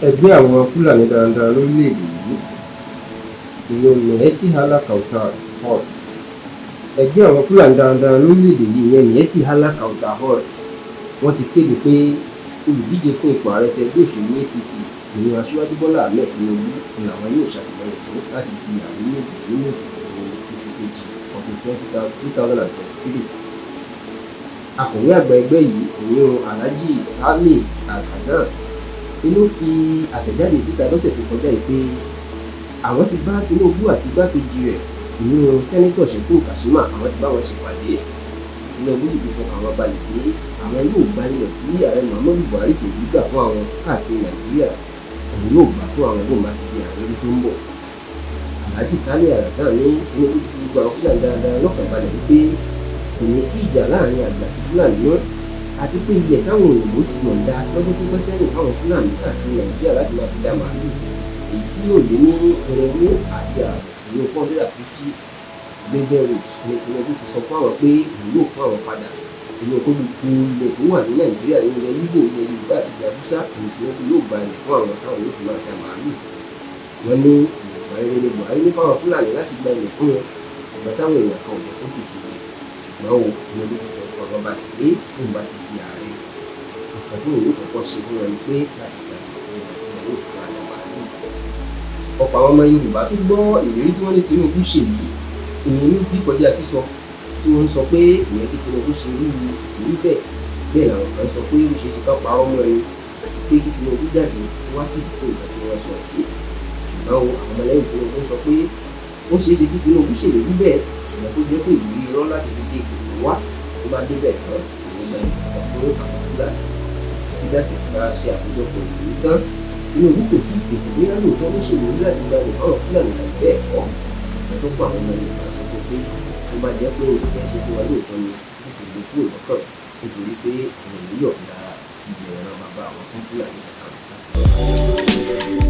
Ẹgbẹ́ àwọn Fúlàní darandaran lórílẹ̀‐èdè yìí ìyẹn Miyetti Allah Kautal Hall. Ẹgbẹ́ àwọn Fúlàní darandaran lórílẹ̀‐èdè yìí ìyẹn Miyetti Allah Kautal Hall wọ́n ti kéde pé olùdíje fún ipò ààrẹ ti ẹgbẹ́ òṣèlú APC ìyẹn Aṣíwájú Bọ́lá Ahmed Tinubu ni àwọn yóò ṣàtìlẹ́yìn fún láti di ààrẹ nínú ìdìbò oṣù kejì ọdún 2023. Akọ̀wé àgbà ẹgbẹ́ yìí ìyẹn Alhaji Salih Alhassan ló fi àtẹ̀jáde síta lọ́sẹ̀ tó kọjá yìí pé àwọn ti bá Tinubu àti igbákejì rẹ̀ ìyẹn sẹ́nẹ́tọ̀ Shetima Kashima àwọn ti bá wọn ṣèpàdé. Tinubu sì fi fọkàn wọn balẹ̀ pé àwọn yóò gba ilẹ̀ tí ààrẹ Muhammadu Buhari kò rí gbà fún àwọn káàkiri Nàìjíríà, òun yóò gbà fún àwọn bóun bá ti di ààrẹ ọdún tó ń bọ̀. Alhaji Salih Alhassan ní Tinubu ti fi gbogbo àwọn Fúlàní dáadáa lọ́kàn balẹ̀ wípé kò ní sí ìjà láàrin àgbà àti Fúlàní náà, àti pé ilẹ̀ táwọn òyìnbó ti yọ̀ǹda lọ́dún tó pẹ́ sẹ́yìn fáwọn Fúlàní káàkiri Nàìjíríà láti máa fi dá màálù èyí tí yóò lé ní irinwó àti ààbọ̀ ìlú 450 grazing routes ní Tinubu ti sọ fún àwọn pé òun yóò fún àwọn padà. Inú kó gbogbo ilẹ̀ tó wà ní Nàìjíríà ní ilẹ̀ Ìgbò, ilẹ̀ Yorùbá àti ilẹ̀ Haúsá òun Tinubu yóò gba ilẹ̀ fún àwọn táwọn yóò fi máa dá màálù. Wọ́n ní ìwà rere ni Buhari ní fáwọn Fúlàní láti gba ilẹ̀ fún wọn, ṣùgbọ́n táwọn èèyàn kan ò yẹ kó sì fi lè ṣùgbọ́n o Tinubu ti fọ ọ̀rọ̀ balẹ̀ pé òun bá ti di ààrẹ nǹkan tó òun yóò kọ́kọ́ ṣe fún wọn ni pé láti gba ilẹ̀ yóò fi máa dá màálù. Ọ̀pọ̀ àwọn ọmọ Yorùbá tó gbọ́ ìlérí tí wọ́n ní Tinubu ṣe yìí ìyẹn ló bí kọjá sísọ tí wọ́n ń sọ pé ìyẹn kí Tinubu ṣe irú ìlú bẹ́ẹ̀ làwọn kan sọ pé ó ṣeé ṣe ká parọ́ mọ́ ẹni àti pé kí Tinubu jáde wá fìdí sí nǹkan tí wọ́n sọ yìí. Ṣùgbọ́n àwọn ọmọlẹ́yìn Tinubu sọ pé ó ṣeé ṣe kí Tinubu ṣèlérí bẹ́ẹ̀ ṣùgbọ́n tó jẹ́ pé ìrírí irọ́ láti fi dé ìgbìmọ̀ wá tó bá débẹ̀ tán ìgbìmọ̀ ìgbìmọ̀ fún àwọn Fúlàní àti dásìkò bá ṣe àkójọpọ̀ ìrírí tán. Tinubu kò tí ì fèsì bóyá lóòótọ́ ló ṣèlérí láti gba ìlú fáwọn Fúlàní tàbí bẹ́ẹ̀ kọ́. Tó pa àwọn ọmọ Yorùbá sọ fún pé tó bá jẹ́ pé òṣìṣẹ́ ṣe fún wa lóòótọ́ ni nítorí kúrò lọ́kàn nítorí pé òun yóò da ìgbìmọ̀ ẹ̀rọ bàbá àwọn fún Fúlàní kankan.